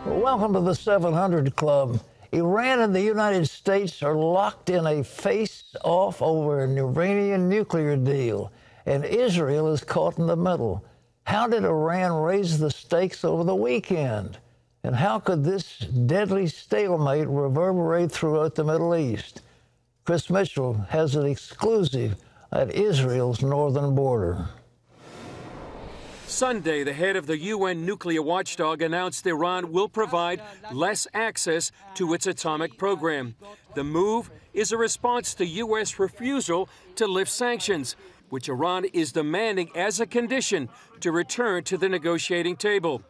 Welcome to the 700 Club. Iran and the United States are locked in a face-off over an Iranian nuclear deal, and Israel is caught in the middle. How did Iran raise the stakes over the weekend? And how could this deadly stalemate reverberate throughout the Middle East? Chris Mitchell has an exclusive at Israel's northern border. Sunday, the head of the UN nuclear watchdog announced Iran will provide less access to its atomic program. The move is a response to U.S. refusal to lift sanctions, which Iran is demanding as a condition to return to the negotiating table.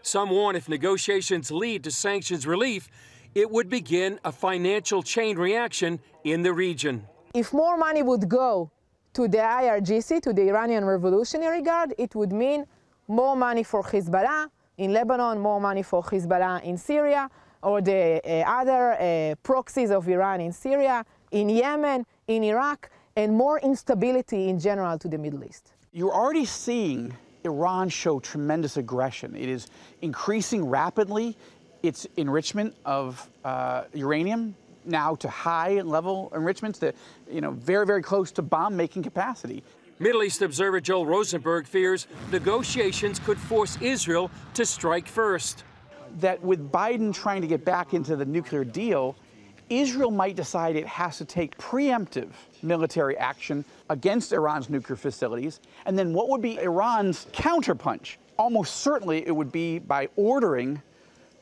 Some warn if negotiations lead to sanctions relief, it would begin a financial chain reaction in the region. If more money would go to the IRGC, to the Iranian Revolutionary Guard, it would mean more money for Hezbollah in Lebanon, more money for Hezbollah in Syria, or the other proxies of Iran in Syria, in Yemen, in Iraq, and more instability in general to the Middle East. You're already seeing Iran show tremendous aggression. It is increasing rapidly its enrichment of uranium, now to high-level enrichments that, very, very close to bomb-making capacity. Middle East observer Joel Rosenberg fears negotiations could force Israel to strike first. That with Biden trying to get back into the nuclear deal, Israel might decide it has to take preemptive military action against Iran's nuclear facilities. And then what would be Iran's counterpunch? Almost certainly it would be by ordering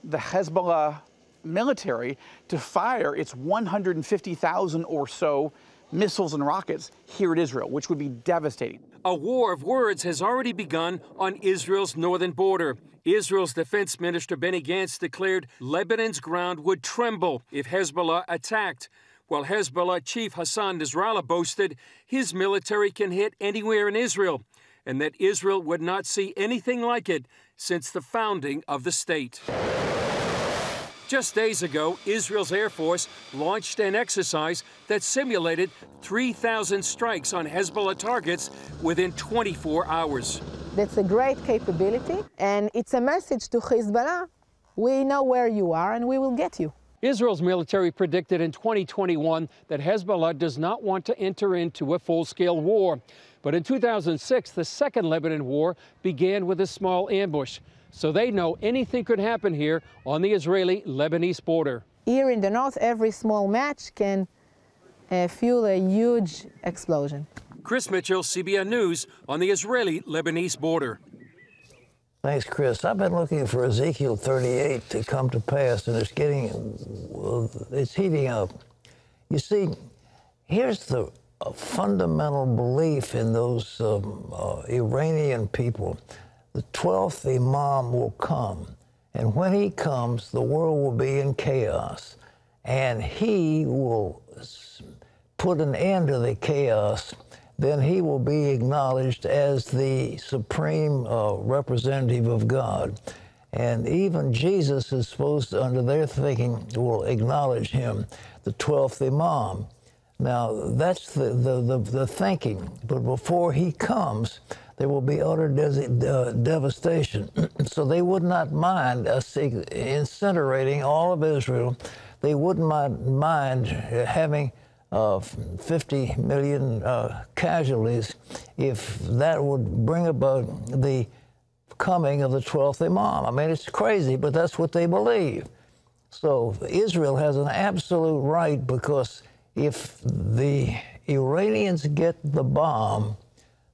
the Hezbollah military to fire its 150,000 or so missiles and rockets here at Israel, which would be devastating. A war of words has already begun on Israel's northern border. Israel's defense minister Benny Gantz declared Lebanon's ground would tremble if Hezbollah attacked, while Hezbollah chief Hassan Nasrallah boasted his military can hit anywhere in Israel, and that Israel would not see anything like it since the founding of the state. Just days ago, Israel's Air Force launched an exercise that simulated 3,000 strikes on Hezbollah targets within 24 hours. That's a great capability, and it's a message to Hezbollah. We know where you are, and we will get you. Israel's military predicted in 2021 that Hezbollah does not want to enter into a full-scale war. But in 2006, the Second Lebanon War began with a small ambush. So they know anything could happen here on the Israeli-Lebanese border. Here in the north, every small match can fuel a huge explosion. Chris Mitchell, CBN News, on the Israeli-Lebanese border. Thanks, Chris. I've been looking for Ezekiel 38 to come to pass, and it's heating up. You see, here's the fundamental belief in those Iranian people. The 12th Imam will come, and when he comes, the world will be in chaos, and he will put an end to the chaos. Then he will be acknowledged as the supreme representative of God. And even Jesus is supposed to, under their thinking, will acknowledge him, the 12th Imam. Now, that's the thinking. But before he comes, there will be utter devastation. So they would not mind us incinerating all of Israel. They wouldn't mind having 50 million casualties if that would bring about the coming of the 12th Imam. I mean, it's crazy, but that's what they believe. So Israel has an absolute right, because if the Iranians get the bomb,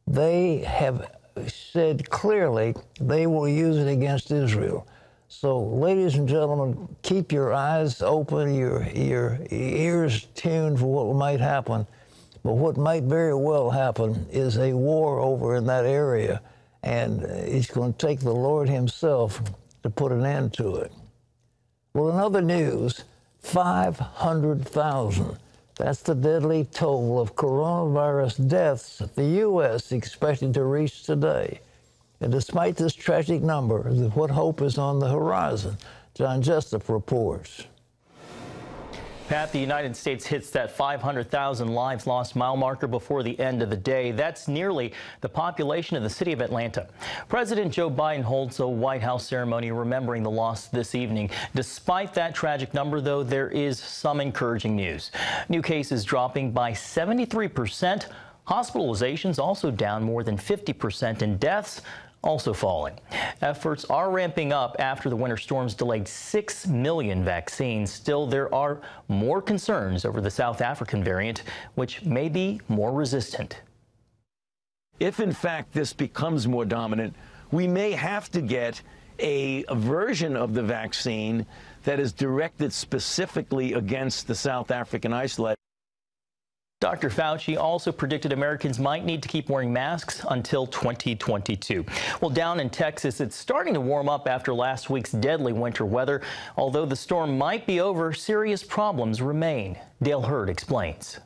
they have said clearly they will use it against Israel. So, ladies and gentlemen, keep your eyes open, your ears tuned for what might happen. But what might very well happen is a war over in that area, and it's going to take the Lord himself to put an end to it. Well, in other news, 500,000. That's the deadly toll of coronavirus deaths the U.S. expected to reach today. And despite this tragic number, what hope is on the horizon? John Jessup reports. Pat, the United States hits that 500,000 lives lost mile marker before the end of the day. That's nearly the population of the city of Atlanta. President Joe Biden holds a White House ceremony remembering the loss this evening. Despite that tragic number, though, there is some encouraging news. New cases dropping by 73%. Hospitalizations also down more than 50%, and deaths also falling. Efforts are ramping up after the winter storms delayed 6 million vaccines. Still, there are more concerns over the South African variant, which may be more resistant. If, in fact, this becomes more dominant, we may have to get a version of the vaccine that is directed specifically against the South African isolate. Dr. Fauci also predicted Americans might need to keep wearing masks until 2022. Well, down in Texas, it's starting to warm up after last week's deadly winter weather. Although the storm might be over, serious problems remain. Dale Hurd explains.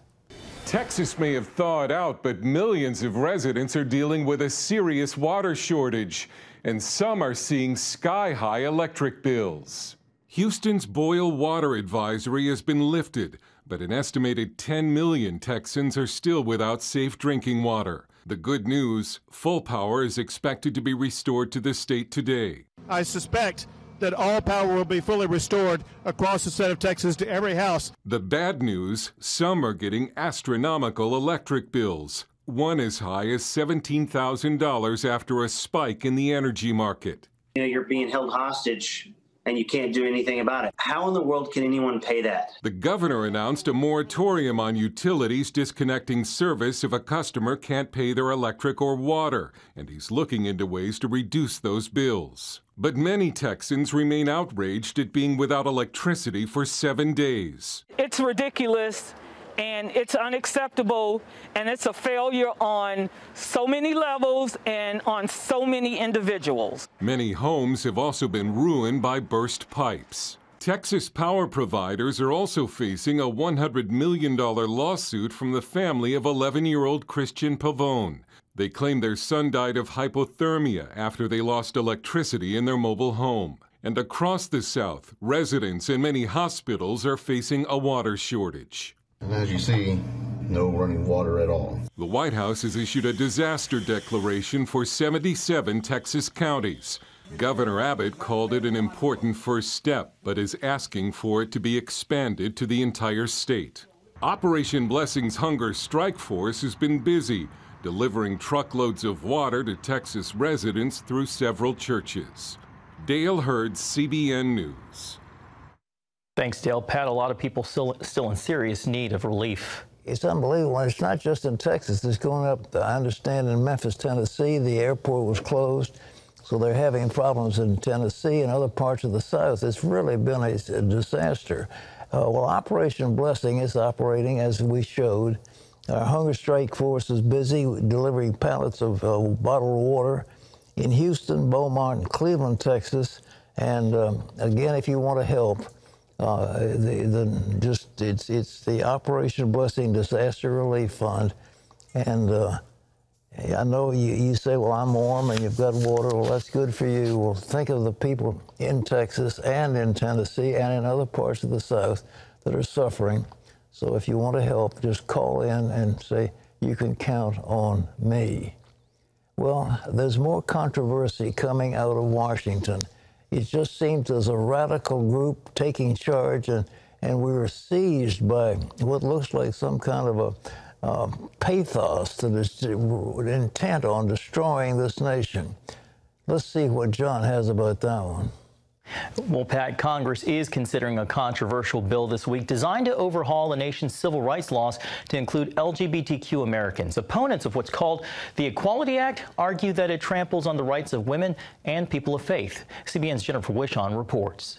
Texas may have thawed out, but millions of residents are dealing with a serious water shortage, and some are seeing sky-high electric bills. Houston's boil water advisory has been lifted, but an estimated 10 million Texans are still without safe drinking water. The good news, full power is expected to be restored to the state today. I suspect that all power will be fully restored across the state of Texas to every house. The bad news, some are getting astronomical electric bills, one as high as $17,000 after a spike in the energy market. You know, you're being held hostage and you can't do anything about it. How in the world can anyone pay that? The governor announced a moratorium on utilities disconnecting service if a customer can't pay their electric or water, and he's looking into ways to reduce those bills. But many Texans remain outraged at being without electricity for 7 days. It's ridiculous. And it's unacceptable, and it's a failure on so many levels and on so many individuals. Many homes have also been ruined by burst pipes. Texas power providers are also facing a $100 million lawsuit from the family of 11-year-old Christian Pavone. They claim their son died of hypothermia after they lost electricity in their mobile home. And across the South, residents in many hospitals are facing a water shortage. And as you see, no running water at all. The White House has issued a disaster declaration for 77 Texas counties. Governor Abbott called it an important first step, but is asking for it to be expanded to the entire state. Operation Blessing's Hunger Strike Force has been busy, delivering truckloads of water to Texas residents through several churches. Dale Hurd, CBN News. Thanks, Dale. Pat, a lot of people still in serious need of relief. It's unbelievable. And it's not just in Texas. It's going up, I understand, in Memphis, Tennessee. The airport was closed, so they're having problems in Tennessee and other parts of the South. It's really been a disaster. Well, Operation Blessing is operating, as we showed. Our Hunger Strike Force is busy delivering pallets of bottled water in Houston, Beaumont, and Cleveland, Texas. And again, if you want to help, it's the Operation Blessing Disaster Relief Fund, and I know you say, well, I'm warm and you've got water. Well, that's good for you. Well, think of the people in Texas and in Tennessee and in other parts of the South that are suffering. So if you want to help, just call in and say, you can count on me. Well, there's more controversy coming out of Washington. It just seems there's a radical group taking charge, and we were seized by what looks like some kind of a pathos that is intent on destroying this nation. Let's see what John has about that one. Well, Pat, Congress is considering a controversial bill this week designed to overhaul the nation's civil rights laws to include LGBTQ Americans. Opponents of what's called the Equality Act argue that it tramples on the rights of women and people of faith. CBN's Jennifer Wishon reports.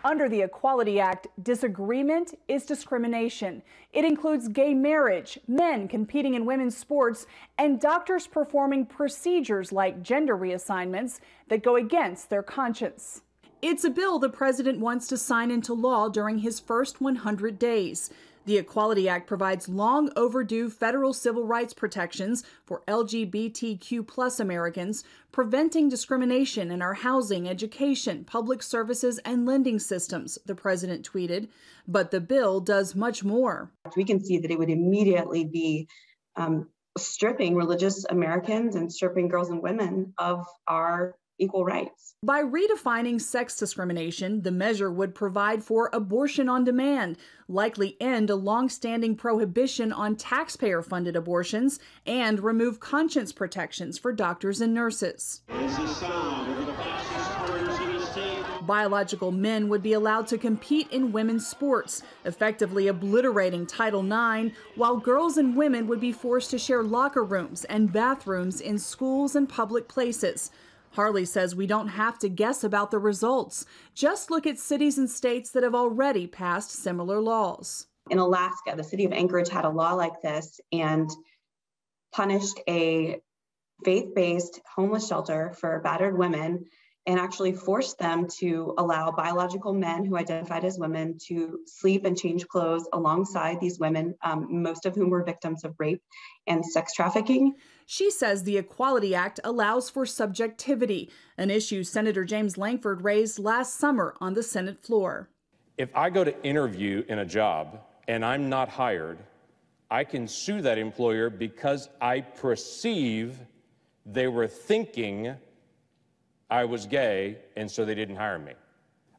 Under the Equality Act, disagreement is discrimination. It includes gay marriage, men competing in women's sports, and doctors performing procedures like gender reassignments that go against their conscience. It's a bill the president wants to sign into law during his first 100 days. The Equality Act provides long overdue federal civil rights protections for LGBTQ+ Americans, preventing discrimination in our housing, education, public services, and lending systems, the president tweeted. But the bill does much more. We can see that it would immediately be stripping religious Americans and stripping girls and women of our equal rights. By redefining sex discrimination, the measure would provide for abortion on demand, likely end a long-standing prohibition on taxpayer-funded abortions, and remove conscience protections for doctors and nurses. Biological men would be allowed to compete in women's sports, effectively obliterating Title IX, while girls and women would be forced to share locker rooms and bathrooms in schools and public places. Harley says we don't have to guess about the results. Just look at cities and states that have already passed similar laws. In Alaska, the city of Anchorage had a law like this and punished a faith-based homeless shelter for battered women and actually forced them to allow biological men who identified as women to sleep and change clothes alongside these women, most of whom were victims of rape and sex trafficking. She says the Equality Act allows for subjectivity, an issue Senator James Lankford raised last summer on the Senate floor. If I go to interview in a job and I'm not hired, I can sue that employer because I perceive they were thinking I was gay and so they didn't hire me.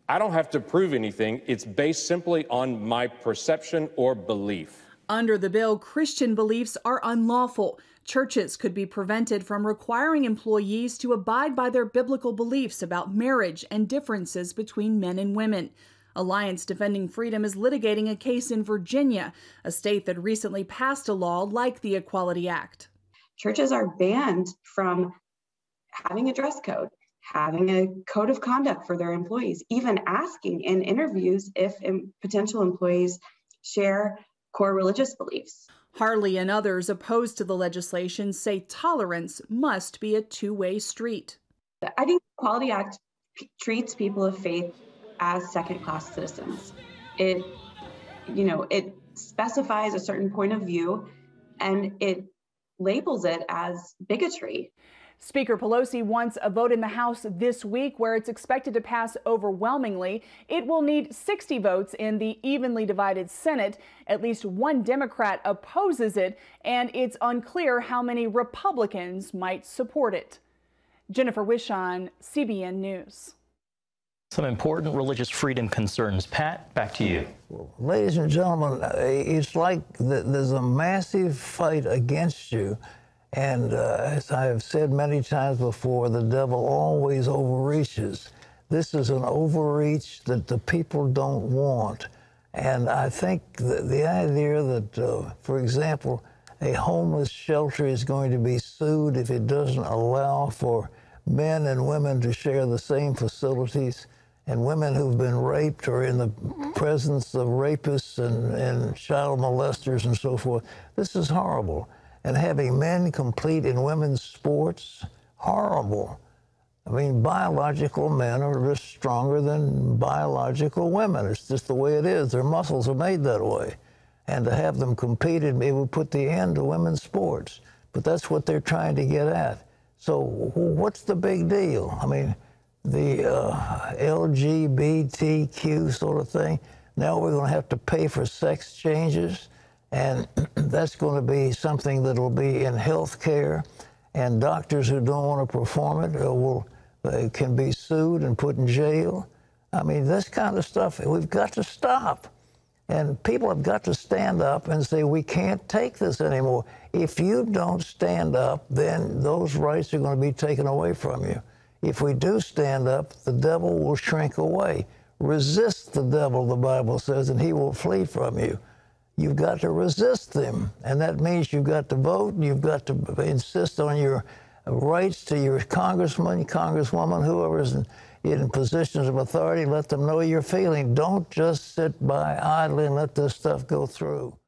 I don't have to prove anything. It's based simply on my perception or belief. Under the bill, Christian beliefs are unlawful. Churches could be prevented from requiring employees to abide by their biblical beliefs about marriage and differences between men and women. Alliance Defending Freedom is litigating a case in Virginia, a state that recently passed a law like the Equality Act. Churches are banned from having a dress code, having a code of conduct for their employees, even asking in interviews if potential employees share core religious beliefs. Harley and others opposed to the legislation say tolerance must be a two-way street. I think the Equality Act treats people of faith as second-class citizens. It specifies a certain point of view and it labels it as bigotry. Speaker Pelosi wants a vote in the House this week where it's expected to pass overwhelmingly. It will need 60 votes in the evenly divided Senate. At least one Democrat opposes it, and it's unclear how many Republicans might support it. Jennifer Wishon, CBN News. Some important religious freedom concerns. Pat, back to you. Ladies and gentlemen, it's like there's a massive fight against you. And as I have said many times before, the devil always overreaches. This is an overreach that the people don't want. And I think the idea that, for example, a homeless shelter is going to be sued if it doesn't allow for men and women to share the same facilities, and women who've been raped or in the presence of rapists and child molesters and so forth, this is horrible. And having men compete in women's sports, horrible. I mean, biological men are just stronger than biological women. It's just the way it is. Their muscles are made that way. And to have them compete, it would put the end to women's sports. But that's what they're trying to get at. So what's the big deal? I mean, the LGBTQ sort of thing, now we're going to have to pay for sex changes. And that's going to be something that will be in health care. And doctors who don't want to perform it can be sued and put in jail. I mean, this kind of stuff, we've got to stop. And people have got to stand up and say, we can't take this anymore. If you don't stand up, then those rights are going to be taken away from you. If we do stand up, the devil will shrink away. Resist the devil, the Bible says, and he will flee from you. You've got to resist them, and that means you've got to vote, and you've got to insist on your rights to your congressman, congresswoman, whoever's in positions of authority. Let them know your feeling. Don't just sit by idly and let this stuff go through.